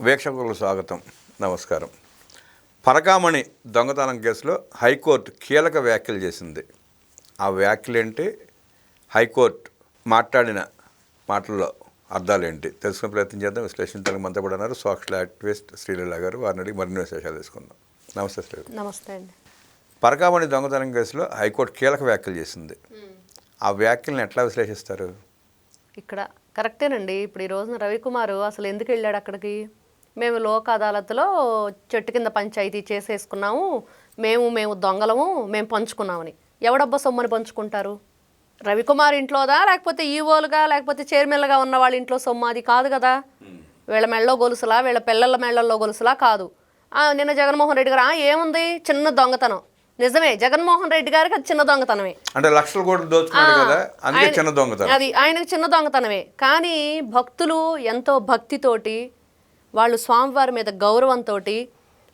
వీక్షకులకు స్వాగతం. నమస్కారం. పరకామణి దొంగతనం కేసులో హైకోర్టు కీలక వ్యాఖ్యలు చేసింది. ఆ వ్యాఖ్యలు ఏంటి, హైకోర్టు మాట్లాడిన మాటల్లో అర్థాలు ఏంటి తెలుసుకునే ప్రయత్నం చేద్దాం. విశ్లేషించడానికి మనతో కూడా ఉన్నారు సోషల్ యాక్టివిస్ట్ శ్రీలీల గారు. వారిని అడిగి మరిన్ని విశేషాలు తీసుకుందాం. నమస్తే శ్రీలీల. నమస్తే అండి. పరకామణి దొంగతనం కేసులో హైకోర్టు కీలక వ్యాఖ్యలు చేసింది. ఆ వ్యాఖ్యలను ఎట్లా విశ్లేషిస్తారు? ఇక్కడ కరెక్టేనండి. ఇప్పుడు ఈ రోజున రవికుమార్ అసలు ఎందుకు వెళ్ళాడు అక్కడికి? మేము లోక్ అదాలత్లో చెట్టు కింద పంచాయతీ చేసేసుకున్నాము, మేము దొంగలము, మేము పంచుకున్నామని. ఎవడబ్బా సొమ్మని పంచుకుంటారు? రవికుమార్ ఇంట్లోదా, లేకపోతే ఈవోలుగా, లేకపోతే చైర్మన్లుగా ఉన్న వాళ్ళ ఇంట్లో సొమ్ము? అది కాదు కదా. వీళ్ళ మెళ్ళలో గొలుసులా, వీళ్ళ పిల్లల మెళ్ళల్లో గొలుసులా కాదు. నిన్న జగన్మోహన్ రెడ్డి గారు ఏముంది, చిన్న దొంగతనం. నిజమే, జగన్మోహన్ రెడ్డి గారికి అది చిన్న దొంగతనమే. అంటే లక్షల కోట్లు దోచుకున్నాడు కదా, అందుకే చిన్న దొంగతనం. అది ఆయనకు చిన్న దొంగతనమే. కానీ భక్తులు ఎంతో భక్తితోటి, వాళ్ళు స్వామివారి మీద గౌరవంతో,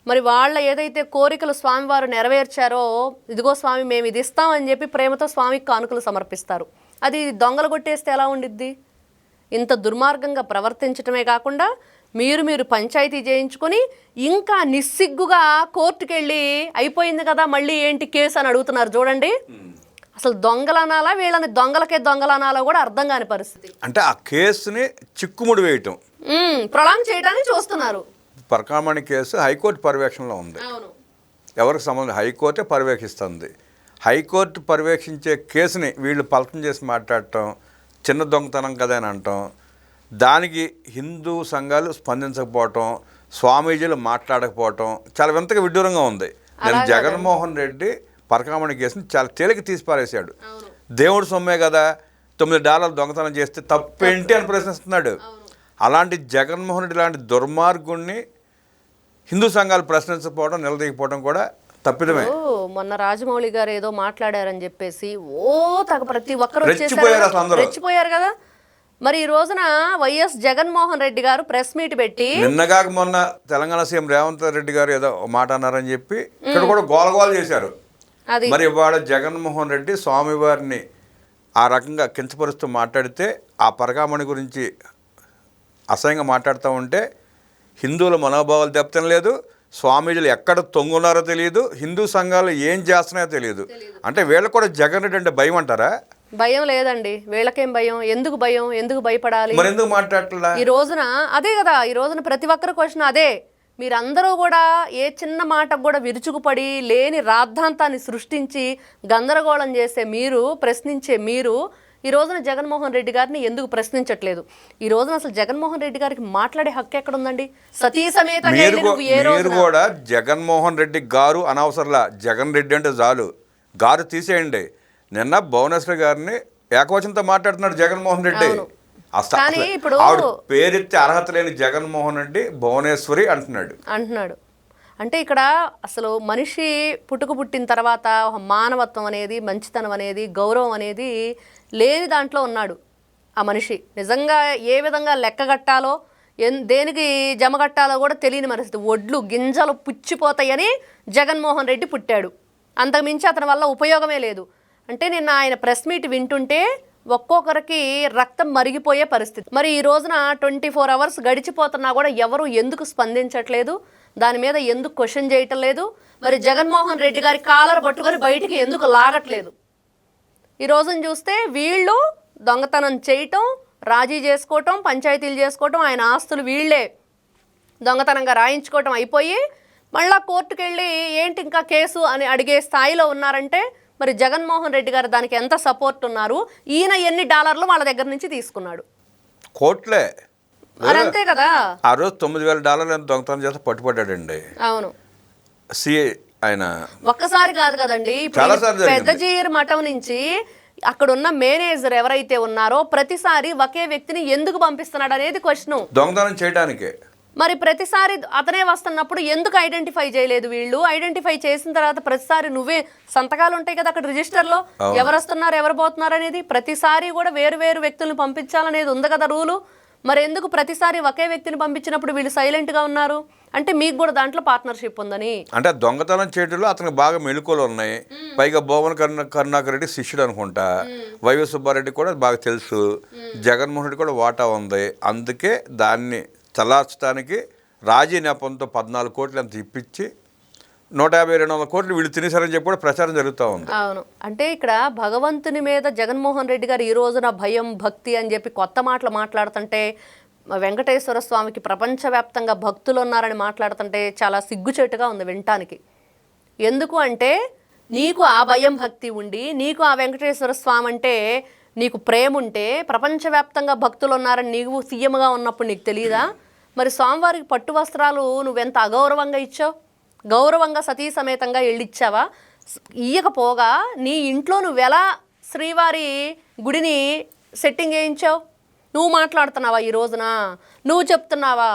మరి వాళ్ళ ఏదైతే కోరికలు స్వామివారు నెరవేర్చారో, ఇదిగో స్వామి మేము ఇది ఇస్తామని చెప్పి ప్రేమతో స్వామికి కానుకలు సమర్పిస్తారు. అది దొంగలు కొట్టేస్తే ఎలా ఉండిద్ది? ఇంత దుర్మార్గంగా ప్రవర్తించడమే కాకుండా మీరు పంచాయతీ చేయించుకొని ఇంకా నిస్సిగ్గుగా కోర్టుకు వెళ్ళి అయిపోయింది కదా మళ్ళీ ఏంటి కేసు అని అడుగుతున్నారు. చూడండి, అసలు దొంగలనాలా, వీళ్ళని దొంగలనాలా కూడా అర్థం కాని పరిస్థితి. అంటే ఆ కేసుని చిక్కుముడి వేయటం, ప్రొలాంగ్ చేయడానికి చూస్తున్నారు. పరకామణి కేసు హైకోర్టు పర్యవేక్షణలో ఉంది. ఎవరికి సంబంధం? హైకోర్టే పర్యవేక్షిస్తుంది. హైకోర్టు పర్యవేక్షించే కేసుని వీళ్ళు పలకం చేసి మాట్లాడటం, చిన్న దొంగతనం కదా అని అంటాం. దానికి హిందూ సంఘాలు స్పందించకపోవటం, స్వామీజీలు మాట్లాడకపోవటం చాలా వింతగా విడ్డూరంగా ఉంది. నేను జగన్మోహన్ రెడ్డి పరకామణి కేసుని చాలా తేలిక తీసి పారేశాడు. దేవుడు సొమ్మే కదా, $9 దొంగతనం చేస్తే తప్పేంటి అని ప్రశ్నిస్తున్నాడు. అలాంటి జగన్మోహన్ రెడ్డి లాంటి దుర్మార్గుణ్ణి హిందూ సంఘాలు ప్రశ్నించకపోవడం, నిలదీయకపోవడం కూడా తప్పిదమే. మొన్న రాజమౌళి గారు ఏదో మాట్లాడారని చెప్పేసి ప్రతి ఒక్కరు రెచ్చిపోయారు కదా. మరి ఈ రోజున వైఎస్ జగన్మోహన్ రెడ్డి గారు ప్రెస్ మీట్ పెట్టి, నిన్నగాక మొన్న తెలంగాణ సీఎం రేవంత్ రెడ్డి గారు ఏదో మాట అన్నారని చెప్పి ఇక్కడ కూడా గోలగోల చేశారు. మరి ఇవాళ జగన్మోహన్ రెడ్డి స్వామివారిని ఆ రకంగా కించపరుస్తూ మాట్లాడితే, ఆ పరకామణి గురించి అసహ్యంగా మాట్లాడుతూ ఉంటే హిందువుల మనోభావాలు దెబ్బతిన లేదు, స్వామీజీలు ఎక్కడ తొంగున్నారో తెలియదు, హిందూ సంఘాలు ఏం చేస్తున్నాయో తెలియదు. అంటే వీళ్ళకు కూడా జగన్ రెడ్డి అంటే భయం అంటారా? భయం లేదండి. వీళ్ళకేం భయం? ఎందుకు భయం? ఎందుకు భయపడాలి? మరి ఎందుకు మాట్లాడట్లా ఈ రోజున? అదే కదా, ఈ రోజున ప్రతి ఒక్కరి క్వశ్చన్ అదే. మీరందరూ కూడా ఏ చిన్న మాటకు కూడా విరుచుకుపడి లేని రాద్ధాంతాన్ని సృష్టించి గందరగోళం చేసే మీరు, ప్రశ్నించే మీరు, ఈ రోజున జగన్మోహన్ రెడ్డి గారిని ఎందుకు ప్రశ్నించట్లేదు? ఈ రోజున అసలు జగన్మోహన్ రెడ్డి గారికి మాట్లాడే హక్కు ఎక్కడ ఉందండి? సతీ సమేత మీరు కూడా జగన్మోహన్ రెడ్డి గారు అనవసరంలా, జగన్ రెడ్డి అంటే చాలు, గారు తీసేయండి. నిన్న భువనేశ్వరి గారిని ఏకవచనంతో మాట్లాడుతున్నాడు జగన్మోహన్ రెడ్డి. ఇప్పుడు ఆవిడ పేరెత్తే అర్హత లేని జగన్మోహన్ రెడ్డి భువనేశ్వరి అంటున్నాడు. అంటే ఇక్కడ అసలు మనిషి పుట్టిన తర్వాత మానవత్వం అనేది, మంచితనం అనేది, గౌరవం అనేది లేని దాంట్లో ఉన్నాడు ఆ మనిషి. నిజంగా ఏ విధంగా లెక్కగట్టాలో, దేనికి జమగట్టాలో కూడా తెలియని పరిస్థితి. ఒడ్లు గింజలు పుచ్చిపోతాయని జగన్మోహన్ రెడ్డి పుట్టాడు. అంతకుమించి అతని వల్ల ఉపయోగమే లేదు. అంటే నిన్న ఆయన ప్రెస్ మీట్ వింటుంటే ఒక్కొక్కరికి రక్తం మరిగిపోయే పరిస్థితి. మరి ఈ రోజున 24 hours గడిచిపోతున్నా కూడా ఎవరు ఎందుకు స్పందించట్లేదు? దాని మీద ఎందుకు క్వశ్చన్ చేయటం లేదు? మరి జగన్మోహన్ రెడ్డి గారి కాలర్ పట్టుకొని బయటికి ఎందుకు లాగట్లేదు? ఈ రోజున చూస్తే వీళ్ళు దొంగతనం చేయటం, రాజీ చేసుకోవటం, పంచాయతీలు చేసుకోవటం, ఆయన ఆస్తులు వీళ్ళే దొంగతనంగా రాయించుకోవటం అయిపోయి మళ్ళా కోర్టుకు వెళ్ళి ఏంటి ఇంకా కేసు అని అడిగే స్థాయిలో ఉన్నారంటే మరి జగన్మోహన్ రెడ్డి గారు దానికి ఎంత సపోర్ట్ ఉన్నారు? ఈయన ఎన్ని డాలర్లు వాళ్ళ దగ్గర నుంచి తీసుకున్నాడు? కోట్లే. మరి అంతే కదా. ఆ రోజు $9,000 దొంగతనం చేస్తే పట్టుబడ్డాడండి. అవును, సిఐ ఆయన. ఒక్కసారి కాదు కదండి, పెద్దజీరు మఠం నుంచి అక్కడున్న మేనేజర్ ఎవరైతే ఉన్నారో ప్రతిసారి ఒకే వ్యక్తిని ఎందుకు పంపిస్తున్నాడు అనేది క్వశ్చన్. దొంగతనం చేయడానికే. మరి ప్రతిసారి అతనే వస్తున్నప్పుడు ఎందుకు ఐడెంటిఫై చేయలేదు వీళ్ళు? ఐడెంటిఫై చేసిన తర్వాత ప్రతిసారి నువ్వే సంతకాలు ఉంటాయి కదా అక్కడ రిజిస్టర్లో, ఎవరు వస్తున్నారు ఎవరు పోతున్నారు అనేది. ప్రతిసారి కూడా వేరు వ్యక్తులను పంపించాలనేది ఉంది కదా రూలు. మరి ఎందుకు ప్రతిసారి ఒకే వ్యక్తిని పంపించినప్పుడు వీళ్ళు సైలెంట్గా ఉన్నారు? అంటే మీకు కూడా దాంట్లో పార్ట్నర్షిప్ ఉందని. అంటే దొంగతనం చేయడంలో అతనికి బాగా మెళుకువలు ఉన్నాయి. పైగా భువన కరుణాకర్ రెడ్డి శిష్యుడు అనుకుంటా, వైవి సుబ్బారెడ్డి కూడా బాగా తెలుసు, జగన్మోహన్ రెడ్డి కూడా వాటా ఉంది. అందుకే దాన్ని చల్లార్చడానికి రాజీ నెపంతో 14 కోట్లు అంత ఇప్పించి 150-200 కోట్లు వీళ్ళు తినేశారని చెప్పి కూడా ప్రచారం జరుగుతూ ఉంది. అవును. అంటే ఇక్కడ భగవంతుని మీద జగన్మోహన్ రెడ్డి గారు ఈ రోజున భయం భక్తి అని చెప్పి కొత్త మాటలు మాట్లాడుతుంటే, వెంకటేశ్వర స్వామికి ప్రపంచవ్యాప్తంగా భక్తులు ఉన్నారని మాట్లాడుతుంటే చాలా సిగ్గుచేటుగా ఉంది వినటానికి. ఎందుకు అంటే నీకు ఆ భయం భక్తి ఉండి, నీకు ఆ వెంకటేశ్వర స్వామి అంటే నీకు ప్రేమ ఉంటే, ప్రపంచవ్యాప్తంగా భక్తులు ఉన్నారని నీవు సీఎంగా ఉన్నప్పుడు నీకు తెలియదా? మరి స్వామివారికి పట్టు వస్త్రాలు నువ్వెంత అగౌరవంగా ఇచ్చావు? గౌరవంగా సతీ సమేతంగా వెళ్ళిచ్చావా? ఇయ్యకపోగా నీ ఇంట్లో నువ్వెలా శ్రీవారి గుడిని సెట్టింగ్ చేయించావు? నువ్వు మాట్లాడుతున్నావా ఈ రోజున? నువ్వు చెప్తున్నావా?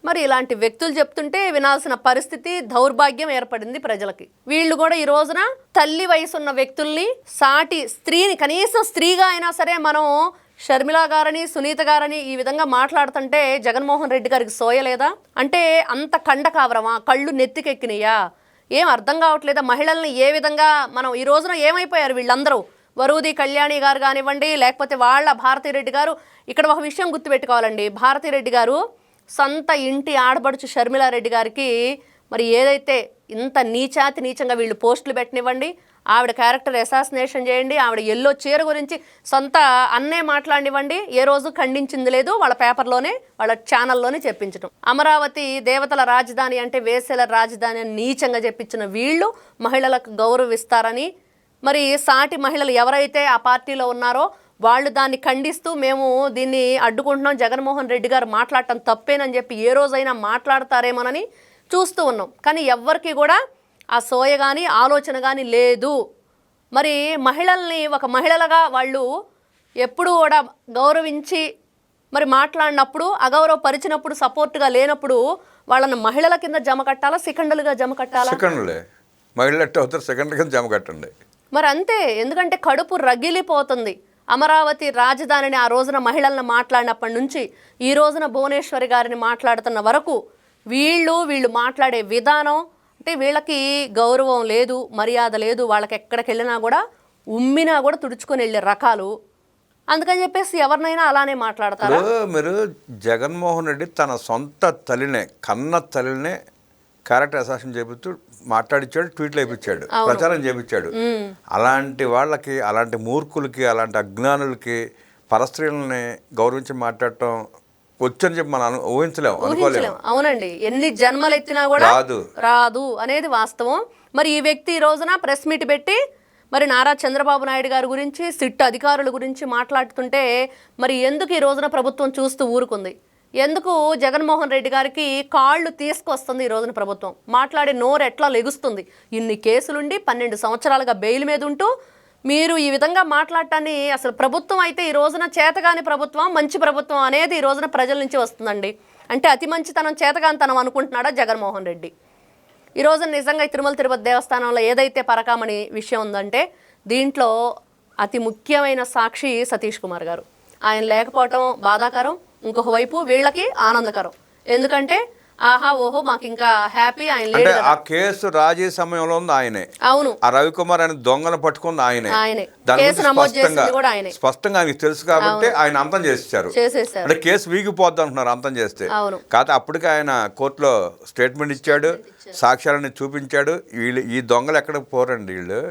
మరి ఇలాంటి వ్యక్తులు చెప్తుంటే వినాల్సిన పరిస్థితి, దౌర్భాగ్యం ఏర్పడింది ప్రజలకి. వీళ్ళు కూడా ఈ రోజున తల్లి వయసున్న వ్యక్తుల్ని, సాటి స్త్రీని, కనీసం స్త్రీగా అయినా సరే మనం షర్మిల గారని, సునీత గారని ఈ విధంగా మాట్లాడుతుంటే జగన్మోహన్ రెడ్డి గారికి సోయలేదా? అంటే అంత కండకావరమా? కళ్ళు నెత్తికెక్కినయా? ఏం అర్థం కావట్లేదా? మహిళల్ని ఏ విధంగా మనం ఈ రోజున ఏమైపోయారు వీళ్ళందరూ? వరూది కళ్యాణి గారు కానివ్వండి, లేకపోతే వాళ్ళ భారతిరెడ్డి గారు. ఇక్కడ ఒక విషయం గుర్తుపెట్టుకోవాలండి, భారతిరెడ్డి గారు సొంత ఇంటి ఆడపడుచు షర్మిలారెడ్డి గారికి మరి ఏదైతే ఇంత నీచాతి నీచంగా వీళ్ళు పోస్టులు పెట్టనివ్వండి, ఆవిడ క్యారెక్టర్ అసాసినేషన్ చేయండి, ఆవిడ ఎల్లో చీర గురించి సొంత అన్నే మాట్లాడివ్వండి, ఏ రోజు ఖండించింది లేదు. వాళ్ళ పేపర్లోనే, వాళ్ళ ఛానల్లోనే చెప్పించడం. అమరావతి దేవతల రాజధాని అంటే వేసేల రాజధాని అని నీచంగా చెప్పించిన వీళ్ళు మహిళలకు గౌరవిస్తారని, మరి సాటి మహిళలు ఎవరైతే ఆ పార్టీలో ఉన్నారో వాళ్ళు దాన్ని ఖండిస్తూ మేము దీన్ని అడ్డుకుంటున్నాం, జగన్మోహన్ రెడ్డి గారు మాట్లాడటం తప్పేనని చెప్పి ఏ రోజైనా మాట్లాడతారేమోనని చూస్తూ ఉన్నాం. కానీ ఎవ్వరికి కూడా ఆ సోయ కానీ ఆలోచన కానీ లేదు. మరి మహిళల్ని ఒక మహిళలుగా వాళ్ళు ఎప్పుడు కూడా గౌరవించి మరి మాట్లాడినప్పుడు, అగౌరవపరిచినప్పుడు, సపోర్ట్గా లేనప్పుడు వాళ్ళని మహిళల కింద జమ కట్టాలా, సెకండ్లుగా జమ కట్టాలా? సెకండ్లే. మహిళలు ఎట్ట అవుతారు? సెకండ్ల కింద జమ కట్టండి. మరి అంతే. ఎందుకంటే కడుపు రగిలిపోతుంది. అమరావతి రాజధానిని ఆ రోజున మహిళలను మాట్లాడినప్పటి నుంచి ఈ రోజున భువనేశ్వరి గారిని మాట్లాడుతున్న వరకు వీళ్ళు మాట్లాడే విధానం అంటే వీళ్ళకి గౌరవం లేదు, మర్యాద లేదు. వాళ్ళకి ఎక్కడికి వెళ్ళినా కూడా ఉమ్మినా కూడా తుడుచుకొని వెళ్ళే రకాలు. అందుకని చెప్పేసి ఎవరినైనా అలానే మాట్లాడతారు. మీరు జగన్మోహన్ రెడ్డి తన సొంత తల్లినే, కన్న తల్లినే క్యారెక్టర్ అసాసిన్ చేపిస్తూ మాట్లాడించాడు, ట్వీట్లు వేయించాడు, ప్రచారం చేయించాడు. అలాంటి వాళ్ళకి, అలాంటి మూర్ఖులకి, అలాంటి అజ్ఞానులకి పరస్త్రీలని గౌరవించి మాట్లాడటం వచ్చని చెప్పి మనం ఊహించలేము, అనుకోలేము. అవునండి, ఎన్ని జన్మలు ఎత్తినా కూడా రాదు అనేది వాస్తవం. మరి ఈ వ్యక్తి ఈ రోజున ప్రెస్ మీట్ పెట్టి మరి నారా చంద్రబాబు నాయుడు గారి గురించి, సిట్ అధికారుల గురించి మాట్లాడుతుంటే మరి ఎందుకు ఈ రోజున ప్రభుత్వం చూస్తూ ఊరుకుంది? ఎందుకు జగన్మోహన్ రెడ్డి గారికి కాళ్ళు తీసుకొస్తుంది ఈ రోజున ప్రభుత్వం? మాట్లాడే నోరు ఎట్లా లెగుస్తుంది? ఇన్ని కేసులుండి 12 సంవత్సరాలుగా బెయిల్ మీద ఉంటూ మీరు ఈ విధంగా మాట్లాడటాన్ని అసలు ప్రభుత్వం అయితే ఈ రోజున చేతగాని ప్రభుత్వం, మంచి ప్రభుత్వం అనేది ఈ రోజున ప్రజల నుంచి వస్తుందండి. అంటే అతి మంచితనం, చేతగానితనం అనుకుంటున్నాడా జగన్మోహన్ రెడ్డి? ఈ రోజున నిజంగా తిరుమల తిరుపతి దేవస్థానంలో ఏదైతే పరకామణి విషయం ఉందంటే దీంట్లో అతి ముఖ్యమైన సాక్షి సతీష్ కుమార్ గారు. ఆయన లేకపోవటం బాధాకరం, ఇంకొక వైపు వీళ్ళకి ఆనందకరం. ఎందుకంటే ఆహా ఓహో మాకు ఇంకా హ్యాపీ ఆయన లేడు కదా. ఆ కేసు రాజీ సమయంలో ఉంది ఆయనే. అవును, ఆ రవికుమార్ ఆయన దొంగను పట్టుకుంది ఆయనే. స్పష్టంగా ఆయనకి తెలుసు కాబట్టి ఆయన అంతం చేసేసారు. అంటే కేసు వీగిపోద్ది అంటున్నారు అంతం చేస్తే. కాకపోతే అప్పటికే ఆయన కోర్టులో స్టేట్మెంట్ ఇచ్చాడు, సాక్ష్యాలని చూపించాడు. వీళ్ళు ఈ దొంగలు ఎక్కడికి పోరండి, వీళ్ళు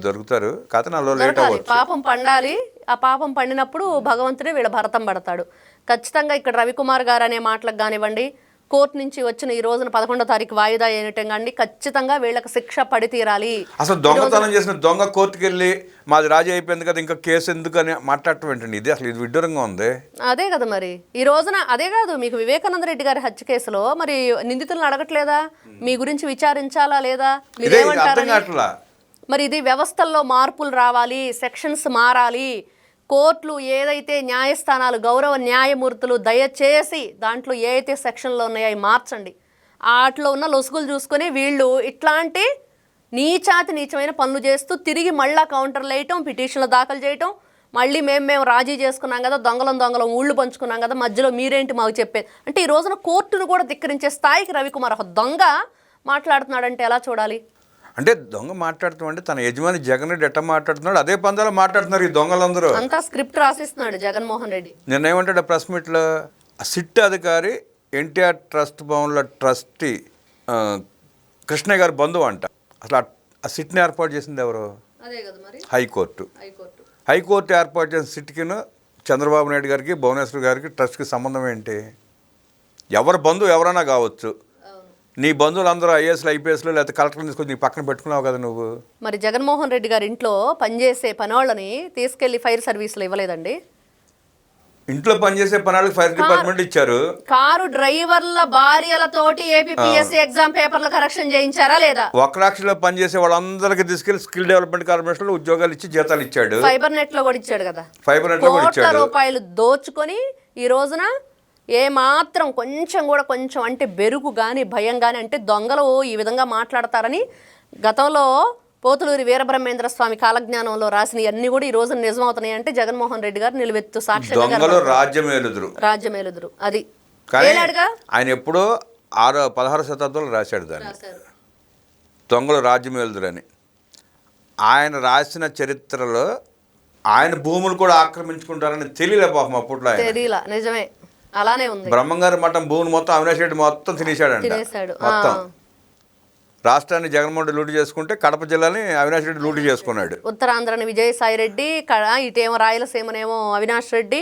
దొరుకుతారు. కాకపోతే నాలో లేట్ అవ్వచ్చు. పాపం పండాలి. ఆ పాపం పండినప్పుడు భగవంతుడే వీళ్ళ భరతం పడతాడు. ఖచ్చితంగా ఇక్కడ రవికుమార్ గారు అనే మాటలకు కానివ్వండి, కోర్టు నుంచి వచ్చిన ఈ రోజున 11వ తారీఖు వాయిదా అయినట్టు కానీ ఖచ్చితంగా వీళ్ళకి శిక్ష పడి తీరాలి. అసలు దొంగతనం చేసిన దొంగ కోర్టుకి వెళ్ళి మాది రాజీ అయిపోయింది కదా ఇంకా కేసు ఎందుకు అని మాట్లాడటం ఏంటండి? ఇది అసలు ఇది విడ్డూరంగా ఉంది. అదే కదా మరి ఈ రోజున. అదే కాదు, మీకు వివేకానంద రెడ్డి గారి హత్య కేసులో మరి నిందితులను అడగట్లేదా? మీ గురించి విచారించాలా లేదా? మీరేమంటారు? మరి ఇది వ్యవస్థల్లో మార్పులు రావాలి, సెక్షన్స్ మారాలి. కోర్టులు ఏదైతే న్యాయస్థానాలు, గౌరవ న్యాయమూర్తులు దయచేసి దాంట్లో ఏ అయితే సెక్షన్లో ఉన్నాయో అవి మార్చండి. వాటిలో ఉన్న లొసుగులు చూసుకొని వీళ్ళు ఇట్లాంటి నీచమైన పనులు చేస్తూ తిరిగి మళ్ళా కౌంటర్లు వేయటం, పిటిషన్లు దాఖలు చేయటం, మళ్ళీ మేము రాజీ చేసుకున్నాం కదా, దొంగలం ఊళ్ళు పంచుకున్నాం కదా, మధ్యలో మీరేంటి మాకు చెప్పేది అంటే ఈ రోజున కోర్టును కూడా ధిక్కరించే స్థాయికి రవికుమార్ ఒక దొంగ మాట్లాడుతున్నాడంటే ఎలా చూడాలి? అంటే దొంగ మాట్లాడుతామంటే తన యజమాని జగన్ రెడ్డి ఎట్లా మాట్లాడుతున్నాడు అదే పందాలో మాట్లాడుతున్నారు ఈ దొంగలందరూ. అంతా స్క్రిప్ట్ రాసిస్తున్నాడు జగన్మోహన్ రెడ్డి. నేనేమంటాడు ప్రెస్ మీట్లో, సిట్ అధికారి ఎన్టీఆర్ ట్రస్ట్ భవన్లో ట్రస్టీ కృష్ణయ్య గారి బంధువు అంట. అసలు ఆ సిట్ని ఏర్పాటు చేసింది ఎవరు? అదే కదా మరి, హైకోర్టు. హైకోర్టు ఏర్పాటు చేసిన సిట్కిను చంద్రబాబు నాయుడు గారికి, భువనేశ్వర్ గారికి, ట్రస్ట్కి సంబంధం ఏంటి? ఎవరి బంధువు ఎవరైనా కావచ్చు. నీ బంధువులు అందరూ ఐఏఎస్లు, ఐపీఎస్లు, లేకపోతే కలెక్టర్లు తీసుకొని నీ పక్కన పెట్టుకున్నావు కదా నువ్వు. మరి జగన్మోహన్ రెడ్డి గారి ఇంట్లో పనిచేసే పనోళ్ళని తీసుకెళ్లి ఫైర్ సర్వీసులు ఇవ్వలేదండి? ఇంట్లో పనిచేసే పనాలకు ఫైర్ డిపార్ట్మెంట్ ఇచ్చారు. కారు డ్రైవర్ల భార్యలతోటి ఏపీపీఎస్సీ ఎగ్జామ్ పేపర్లు కరెక్షన్ చేయించారా లేదా? ఒక్కరాక్షలో పనిచేసే వాళ్ళందరికీ తీసుకెళ్లి స్కిల్ డెవలప్మెంట్ కార్పొరేషన్ లో ఉద్యోగాలు ఇచ్చి జీతాలు ఇచ్చాడు. ఫైబర్ నెట్ లో కూడా ఇచ్చాడు కదా. ఫైబర్ నెట్ లో కూడా ఇచ్చాడు. కోట్ల రూపాయలు దోచుకొని ఈ రోజున ఏ మాత్రం కొంచెం కూడా కొంచెం అంటే బెరుకు కానీ భయం కానీ, అంటే దొంగలు ఈ విధంగా మాట్లాడతారని గతంలో పోతులూరి వీరబ్రహ్మేంద్ర స్వామి కాలజ్ఞానంలో రాసిన అన్ని కూడా ఈ రోజు నిజమవుతున్నాయి అంటే జగన్మోహన్ రెడ్డి గారు నిలువెత్తు సాక్ష్యంగా రాజ్యమేలుదురు. అది ఆయన ఎప్పుడో 16వ శతాబ్దంలో రాశాడు దాన్ని, దొంగలు రాజ్యమేలుదురు అని. ఆయన రాసిన చరిత్రలో ఆయన భూములు కూడా ఆక్రమించుకుంటారని తెలియలే పాపం అప్పట్లో. తెలియలా, నిజమే, అలానే ఉంది. బ్రహ్మంగారి మఠం భూమిని మొత్తం అవినాష్ రెడ్డి మొత్తం తినేశాడంట. మొత్తం రాష్ట్రాన్ని జగన్మోహన్ రెడ్డి లూటు చేసుకుంటే కడప జిల్లాని అవినాష్ రెడ్డి లూటు చేసుకున్నాడు. ఉత్తరాంధ్రని విజయసాయి రెడ్డి, ఇటేమో రాయలసీమనేమో అవినాష్ రెడ్డి,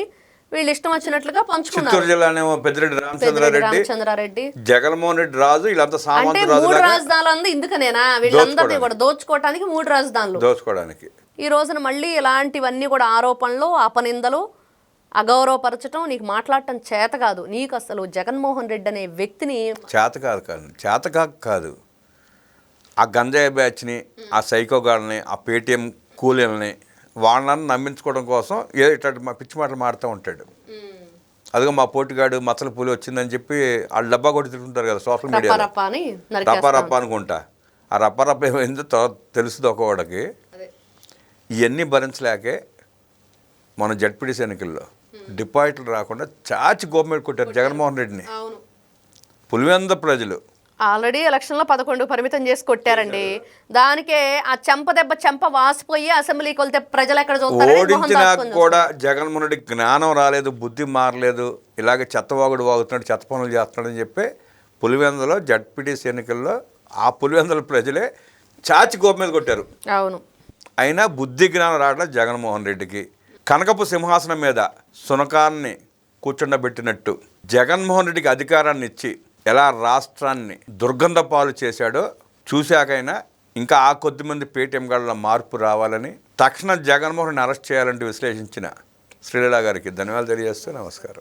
వీళ్ళు ఇష్టం వచ్చినట్లుగా పంచుకున్నారు. చిత్తూరు జిల్లానేమో పెద్దిరెడ్డి రామచంద్రారెడ్డి, జగన్మోహన్ రెడ్డి రాజు, వీళ్ళంతా సామంత మూడు రాజధానులు ఇందుకనేనా వీళ్ళందరినీ కూడా దోచుకోవడానికి, 3 రాజధానులు దోచుకోవడానికి. ఈ రోజున మళ్ళీ ఇలాంటివన్నీ కూడా ఆరోపణలు, అపనిందలు, అగౌరవపరచడం. నీకు మాట్లాడటం చేత కాదు. నీకు అసలు జగన్మోహన్ రెడ్డి అనే వ్యక్తిని చేత కాదు. ఆ గంజాయి బ్యాచ్ని, ఆ సైకోగాళ్ళని, ఆ పేటీఎం కూలీలని, వాళ్ళని నమ్మించుకోవడం కోసం ఇట్లాంటి మా పిచ్చి మాటలు మాడుతూ ఉంటాడు. అదిగో మా పోటీగాడు మచ్చల పూలి వచ్చిందని చెప్పి వాళ్ళు డబ్బా కొట్టి తిరుగుతుంటారు కదా సోషల్ మీడియాలో, రప్ప అనుకుంటా. ఆ రప్ప ఏమైందో తెలుస్తుంది ఒకవాడికి. ఇవన్నీ భరించలేకే మన జడ్పీటీసీ ఎన్నికల్లో డిపాజిట్లు రాకుండా చాచి గవర్నమెంట్ కొట్టారు జగన్మోహన్ రెడ్డిని. పులివెంద ప్రజలు ఆల్రెడీ ఎలక్షన్లో 11 పరిమితం చేసి కొట్టారండి. దానికే ఆ చెంప వాసిపోయి అసెంబ్లీకి వెళ్తే ప్రజలు ఎక్కడ చూస్తారు? ఓడించినా కూడా జగన్మోహన్ రెడ్డి జ్ఞానం రాలేదు, బుద్ధి మారలేదు, ఇలాగే చెత్తవాగుడు వాగుతున్నాడు, చెత్త పనులు చేస్తున్నాడని చెప్పి పులివెందలో జడ్పీటీసీ ఎన్నికల్లో ఆ పులివెందల ప్రజలే చాచి గోప మీద కొట్టారు. అవును. అయినా బుద్ధి జ్ఞానం రావట్లేదు జగన్మోహన్ రెడ్డికి. కనకపు సింహాసనం మీద సునకాన్ని కూర్చుండబెట్టినట్టు జగన్మోహన్ రెడ్డికి అధికారాన్ని ఇచ్చి ఎలా రాష్ట్రాన్ని దుర్గంధ పాలు చేశాడో చూశాకైనా ఇంకా ఆ కొద్దిమంది పేటీఎం గాళ్ళ మార్పు రావాలని, తక్షణ జగన్మోహన్ రెడ్డిని అరెస్ట్ చేయాలంటూ విశ్లేషించిన శ్రీలీల గారికి ధన్యవాదాలు తెలియజేస్తూ నమస్కారం.